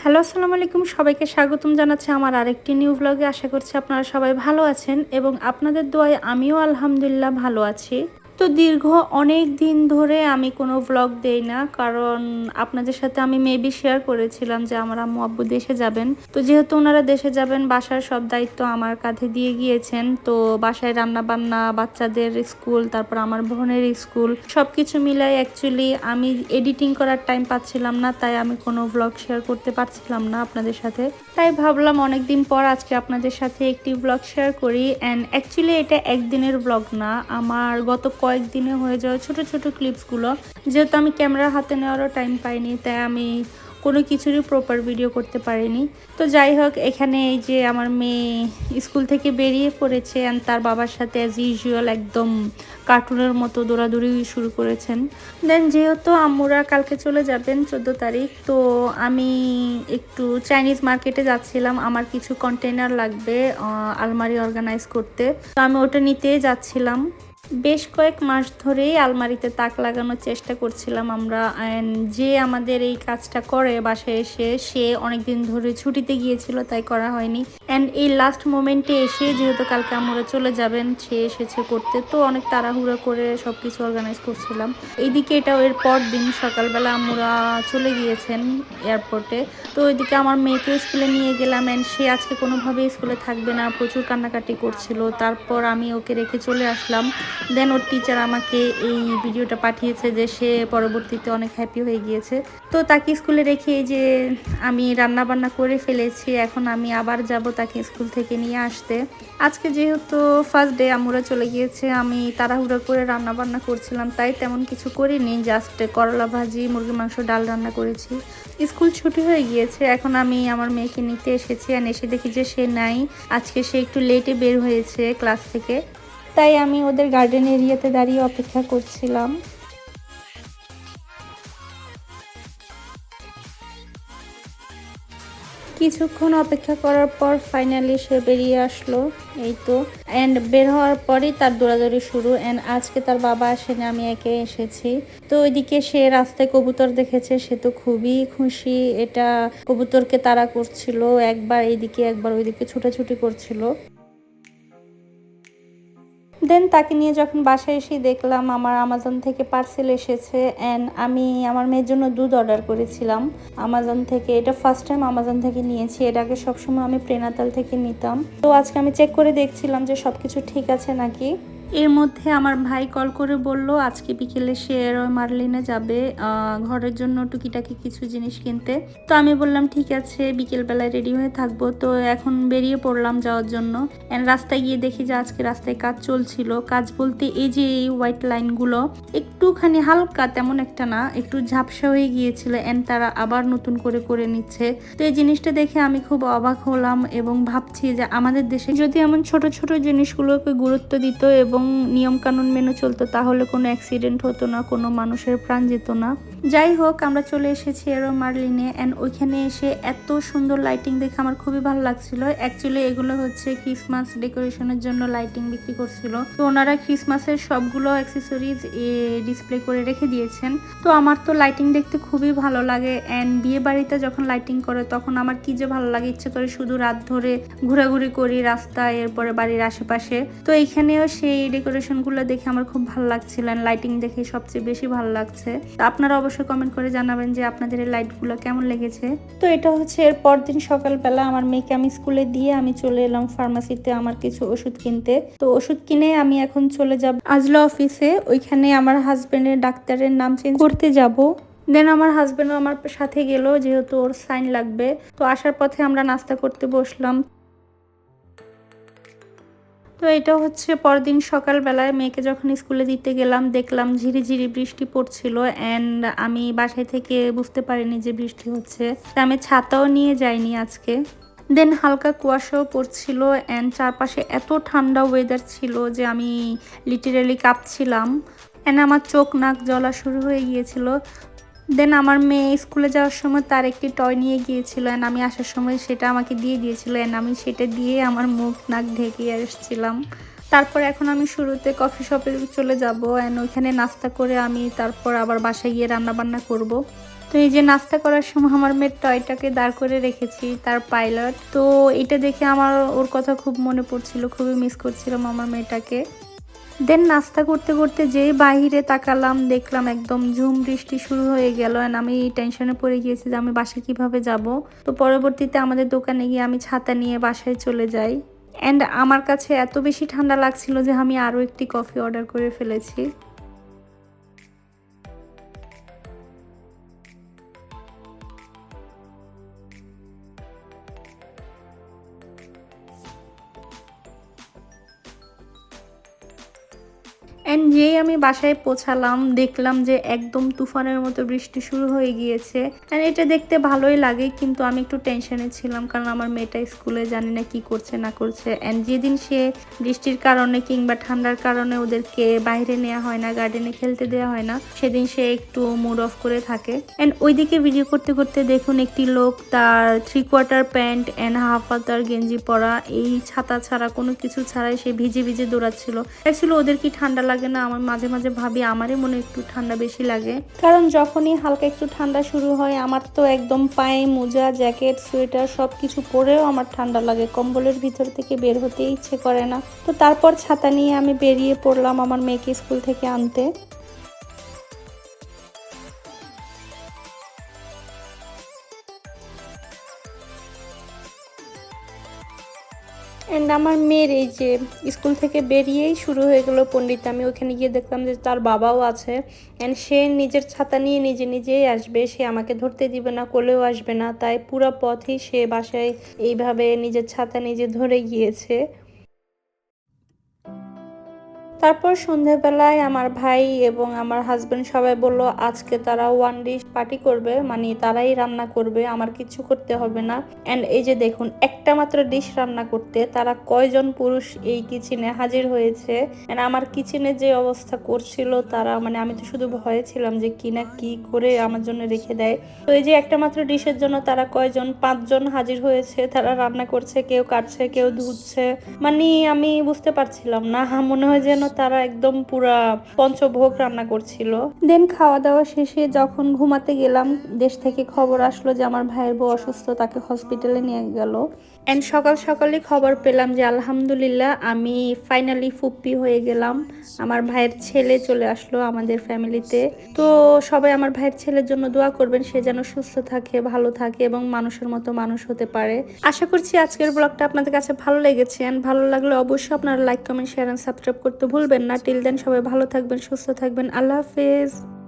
Hello, আসসালামু আলাইকুম। সবাইকে স্বাগতম জানাচ্ছি আমার আরেকটি নিউ ব্লগে। আশা করছি আপনারা সবাই ভালো আছেন এবং আপনাদের দোয়ায় আমিও আলহামদুলিল্লাহ ভালো আছি। তো দীর্ঘ অনেক দিন ধরে আমি কোনো ব্লগ দেই না, কারণ আপনাদের সাথে আমি মেবি শেয়ার করেছিলাম যে আমার আম্মু আব্বু দেশে যাবেন। তো যেহেতু ওনারা দেশে যাবেন, বাসার সব দায়িত্ব আমার কাঁধে দিয়ে গিয়েছেন। তো বাসায় রান্না বান্না, বাচ্চাদের স্কুল, তারপর আমার বোনের স্কুল, সব কিছু মিলাই অ্যাকচুয়ালি আমি এডিটিং করার টাইম পাচ্ছিলাম না, তাই আমি কোনো ব্লগ শেয়ার করতে পারছিলাম না আপনাদের সাথে। তাই ভাবলাম অনেকদিন পর আজকে আপনাদের সাথে একটি ব্লগ শেয়ার করি। অ্যান্ড অ্যাকচুয়ালি এটা একদিনের ব্লগ না, আমার গত কয়েকদিনে হয়ে যাওয়া ছোট ছোট ক্লিপসগুলো। যেহেতু আমি ক্যামেরা হাতে নেওয়ারও টাইম পাইনি, তাই আমি কোনো কিছুরই প্রপার ভিডিও করতে পারিনি। তো যাই হোক, এখানে এই যে আমার মেয়ে স্কুল থেকে বেরিয়ে পড়েছে অ্যান্ড তার বাবার সাথে অ্যাজ ইউজুয়াল একদম কার্টুনের মতো দৌড়াদৌড়ি শুরু করেছেন। দেন যেহেতু আম্মুরা কালকে চলে যাবেন 14 তারিখ, তো আমি একটু চাইনিজ মার্কেটে যাচ্ছিলাম। আমার কিছু কন্টেনার লাগবে আলমারি অর্গানাইজ করতে, তো আমি ওটা নিতেই যাচ্ছিলাম। বেশ কয়েক মাস ধরেই আলমারিতে তাক লাগানোর চেষ্টা করছিলাম আমরা। যে আমাদের এই কাজটা করে বাসায় এসে, সে অনেকদিন ধরে ছুটিতে গিয়েছিল, তাই করা হয়নি। অ্যান্ড এই লাস্ট মোমেন্টে এসে, যেহেতু কালকে আমরা চলে যাবেন, সে এসেছে করতে, তো অনেক তাড়াহুড়ো করে সব কিছু অর্গানাইজ করছিলাম। এইদিকে এটাও এর পর দিন সকালবেলা আমরা চলে গিয়েছেন এয়ারপোর্টে। তো ওইদিকে আমার মেয়েকেও স্কুলে নিয়ে গেলাম অ্যান্ড সে আজকে কোনোভাবেই স্কুলে থাকবে না, প্রচুর কান্নাকাটি করছিল। তারপর আমি ওকে রেখে চলে আসলাম। দেন ওর টিচার আমাকে এই ভিডিওটা পাঠিয়েছে যে সে পরবর্তীতে অনেক হ্যাপি হয়ে গিয়েছে। তো তাকে স্কুলে রেখে এই যে আমি রান্না বান্না করে ফেলেছি, এখন আমি আবার যাব তাকে স্কুল থেকে নিয়ে আসতে। আজকে যেহেতু ফার্স্ট ডে, আমরা চলে গিয়েছে, আমি তাড়াহুড়ো করে রান্না বান্না করছিলাম, তাই তেমন কিছু করিনি। জাস্ট করলা ভাজি, মুরগি মাংস, ডাল রান্না করেছি। স্কুল ছুটি হয়ে গিয়েছে, এখন আমি আমার মেয়েকে নিতে এসেছি আর এসে দেখি যে সে নাই। আজকে সে একটু লেটে বের হয়েছে ক্লাস থেকে, তাই আমি ওদের গার্ডেন এরিয়াতে দাঁড়িয়ে অপেক্ষা করছিলাম। কিছুক্ষণ অপেক্ষা করার পর ফাইনালি সে বেরিয়ে আসলো, এই তো। অ্যান্ড বের হওয়ার পরই তার দৌড়াদৌড়ি শুরু। অ্যান্ড আজকে তার বাবা আসেনি, আমি একে এসেছি। তো ওইদিকে সে রাস্তায় কবুতর দেখেছে, সে তো খুবই খুশি। এটা কবুতরকে তাড়া করছিল, একবার এইদিকে একবার ওইদিকে ছুটাছুটি করছিল। দেন তাকে নিয়ে যখন বাসায় এসে দেখলাম আমার আমাজন থেকে পার্সেল এসেছে। অ্যান্ড আমি আমার মেয়ের জন্য দুধ অর্ডার করেছিলাম আমাজন থেকে। এটা ফার্স্ট টাইম আমাজন থেকে নিয়েছি, এর আগে সবসময় আমি প্রেনাতাল থেকে নিতাম। তো আজকে আমি চেক করে দেখছিলাম যে সবকিছু ঠিক আছে নাকি। এর মধ্যে আমার ভাই কল করে বলল আজকে বিকেলে সে মার্লিনে যাবে ঘরের জন্য টুকিটাকি কিছু জিনিস কিনতে। তো আমি বললাম ঠিক আছে, বিকেলবেলায় রেডি হয়ে থাকবো। তো এখন বেরিয়ে পড়লাম যাওয়ার জন্য। অ্যান্ড রাস্তায় গিয়ে দেখি যে আজকে রাস্তায় কাজ চলছিল। কাজ বলতে এই যে এই হোয়াইট লাইনগুলো একটুখানি হালকা, তেমন একটা না, একটু ঝাপসা হয়ে গিয়েছিল, অ্যান্ড তারা আবার নতুন করে করে নিচ্ছে। তো এই জিনিসটা দেখে আমি খুব অবাক হলাম এবং ভাবছি যে আমাদের দেশে যদি এমন ছোট ছোট জিনিসগুলোকে গুরুত্ব দিত এবং নিয়ম কানুন মেনে চলতো, তাহলে কোনো অ্যাক্সিডেন্ট হতো না, কোনো মানুষের প্রাণ যেত না। যাই হোক, আমরা চলে এসেছি এরো মার্লিনে। অ্যান্ড ওইখানে এসে এত সুন্দর লাইটিং দেখে আমার খুবই ভালো লাগছিল। অ্যাকচুয়ালি এগুলো হচ্ছে ক্রিসমাস ডেকোরেশনের জন্য লাইটিং বিক্রি করছিল। তো ওনারা ক্রিসমাসের সবগুলো অ্যাক্সেসরিজ ডিসপ্লে করে রেখে দিয়েছেন। তো আমার তো লাইটিং দেখতে খুবই ভালো লাগে। অ্যান্ড বিয়ে বাড়িতে যখন লাইটিং করে তখন আমার কি যে ভালো লাগে, ইচ্ছে করে শুধু রাত ধরে ঘোরাঘুরি করি রাস্তায়, এরপরে বাড়ির আশেপাশে। তো এইখানেও সেই ডেকোরেশনগুলো দেখে আমার খুব ভালো লাগছিল, লাইটিং দেখে সবচেয়ে বেশি ভালো লাগছে। আপনারা অবশ্যই কমেন্ট করে জানাবেন যে আপনাদের এই লাইটগুলো কেমন লেগেছে। তো এটা হচ্ছে এর পরদিন সকালবেলা আমার মেয়েকে আমি স্কুলে দিয়ে আমি চলে এলাম ফার্মাসিতে আমার কিছু ওষুধ কিনতে। তো ওষুধ কিনে আমি এখন চলে যাব আজলা অফিসে, ওইখানে আমার হাজবেন্ডের ডাক্তারের নাম চেঞ্জ করতে যাব। দেন আমার হাজবেন্ডও আমার সাথে গেল, যেহেতু ওর সাইন লাগবে। তো আসার পথে আমরা নাস্তা করতে বসলাম। তো এটা হচ্ছে পরদিন সকালবেলায় মেয়েকে যখন স্কুলে দিতে গেলাম, দেখলাম ঝিরিঝিরি বৃষ্টি পড়ছিল। অ্যান্ড আমি বাসায় থেকে বুঝতে পারিনি যে বৃষ্টি হচ্ছে, আমি ছাতাও নিয়ে যাইনি আজকে। দেন হালকা কুয়াশাও পড়ছিল অ্যান্ড চারপাশে এত ঠান্ডা ওয়েদার ছিল যে আমি লিটারেলি কাঁপছিলাম। অ্যান্ড আমার চোখ নাক জ্বলা শুরু হয়ে গিয়েছিল। দেন আমার মেয়ে স্কুলে যাওয়ার সময় তার একটি টয় নিয়ে গিয়েছিল, অ্যান্ড আমি আসার সময় সেটা আমাকে দিয়ে দিয়েছিল, অ্যান্ড আমি সেটা দিয়ে আমার মুখ নাক ঢেকে আসছিলাম। তারপর এখন আমি শুরুতে কফি শপে চলে যাব, অ্যান্ড ওইখানে নাস্তা করে আমি তারপর আবার বাসায় গিয়ে রান্না বান্না করব। তো এই যে নাস্তা করার সময় আমার মেয়ের টয়টাকে দাঁড় করে রেখেছি, তার পাইলট। তো এটা দেখে আমার ওর কথা খুব মনে পড়ছিল, খুবই মিস করছিলাম আমার মেয়েটাকে। দেন নাস্তা করতে করতে যেই বাহিরে তাকালাম, দেখলাম একদম ঝুম বৃষ্টি শুরু হয়ে গেল। অ্যান্ড আমি টেনশনে পড়ে গিয়েছি যে আমি বাসায় কিভাবে যাব। তো পরবর্তীতে আমাদের দোকানে গিয়ে আমি ছাতা নিয়ে বাসায় চলে যাই। অ্যান্ড আমার কাছে এত বেশি ঠান্ডা লাগছিল যে আমি আরও একটি কফি অর্ডার করে ফেলেছি। অ্যান্ড যেই আমি বাসায় পৌঁছালাম, দেখলাম যে একদম তুফানের মতো বৃষ্টি শুরু হয়ে গিয়েছে। অ্যান্ড এটা দেখতে ভালোই লাগে, কিন্তু আমি একটু টেনশনে ছিলাম, কারণ আমার মেয়েটা স্কুলে জানি না কি করছে না করছে। অ্যান্ড যেদিন সে বৃষ্টির কারণে কিংবা ঠান্ডার কারণে ওদেরকে বাইরে নেওয়া হয় না, গার্ডেনে খেলতে দেওয়া হয় না, সেদিন সে একটু মুড অফ করে থাকে। অ্যান্ড ওইদিকে ভিডিও করতে করতে দেখুন একটি লোক তার 3/4 প্যান্ট অ্যান্ড হাফ হাতার গেঞ্জি পরা, এই ছাতা ছাড়া কোনো কিছু ছাড়াই সে ভিজে ভিজে দৌড়াচ্ছিল। অ্যাকচুয়ালি ওদের কি ঠান্ডা লাগে না? আমার মাঝে মাঝে ভাবি আমারই মনে একটু ঠান্ডা বেশি লাগে, কারণ যখনই হালকা একটু ঠান্ডা শুরু হয় আমার তো একদম পায়ে মোজা, জ্যাকেট, সোয়েটার সবকিছু পরেও আমার ঠান্ডা লাগে, কম্বলের ভিতর থেকে বের হতে ইচ্ছে করে না। তো তারপর ছাতা নিয়ে আমি বেরিয়ে পড়লাম আমার মেয়েকে স্কুল থেকে আনতে। অ্যান্ড আমার মেয়ের এই যে স্কুল থেকে বেরিয়েই শুরু হয়ে গেল পণ্ডিত। আমি ওখানে গিয়ে দেখলাম যে তার বাবাও আছে। অ্যান্ড সে নিজের ছাতা নিয়ে নিজে নিজেই আসবে, সে আমাকে ধরতে দিবে না, কোলেও আসবে না। তাই পুরো পথেই সে বাসায় এইভাবে নিজের ছাতা নিজে ধরে গিয়েছে। তারপর সন্ধ্যেবেলায় আমার ভাই এবং আমার হাজবেন্ড সবাই বলল আজকে তারা ওয়ান ডিশ পার্টি করবে, মানে তারাই রান্না করবে, আমার কিছু করতে হবে না। অ্যান্ড এই যে দেখুন, একটা মাত্র ডিশ রান্না করতে তারা কয়জন পুরুষ এই কিচেনে হাজির হয়েছে। অ্যান্ড আমার কিচেনে যে অবস্থা করছিল তারা, মানে আমি তো শুধু ভয়ে ছিলাম যে কি না কি করে আমার জন্য রেখে দেয়। তো এই যে একটা মাত্র ডিশের জন্য তারা কয়জন, 5জন হাজির হয়েছে, তারা রান্না করছে, কেউ কাটছে, কেউ ধুচ্ছে, মানে আমি বুঝতে পারছিলাম না, মনে হয় যেন তারা একদম পুরা পঞ্চভোগ রান্না করছিল। দেন খাওয়া দাওয়া শেষে যখন ঘুমাতে গেলাম, দেশ থেকে খবর আসলো যে আমার ভাইয়ের বউ অসুস্থ, তাকে হসপিটালে নিয়ে গেল। অ্যান্ড সকাল সকালই খবর পেলাম যে আলহামদুলিল্লাহ আমি ফাইনালি ফুপ্পি হয়ে গেলাম। আমার ভাইয়ের ছেলে চলে আসলো আমাদের ফ্যামিলিতে। তো সবাই আমার ভাইয়ের ছেলের জন্য দোয়া করবেন, সে যেন সুস্থ থাকে, ভালো থাকে এবং মানুষের মতো মানুষ হতে পারে। আশা করছি আজকের ব্লগটা আপনাদের কাছে ভালো লেগেছে। অ্যান্ড ভালো লাগলে অবশ্যই আপনারা like, comment, share and subscribe করতে ভুলবেন না। টিল দেন সবাই ভালো থাকবেন, সুস্থ থাকবেন। আল্লাহ হাফেজ।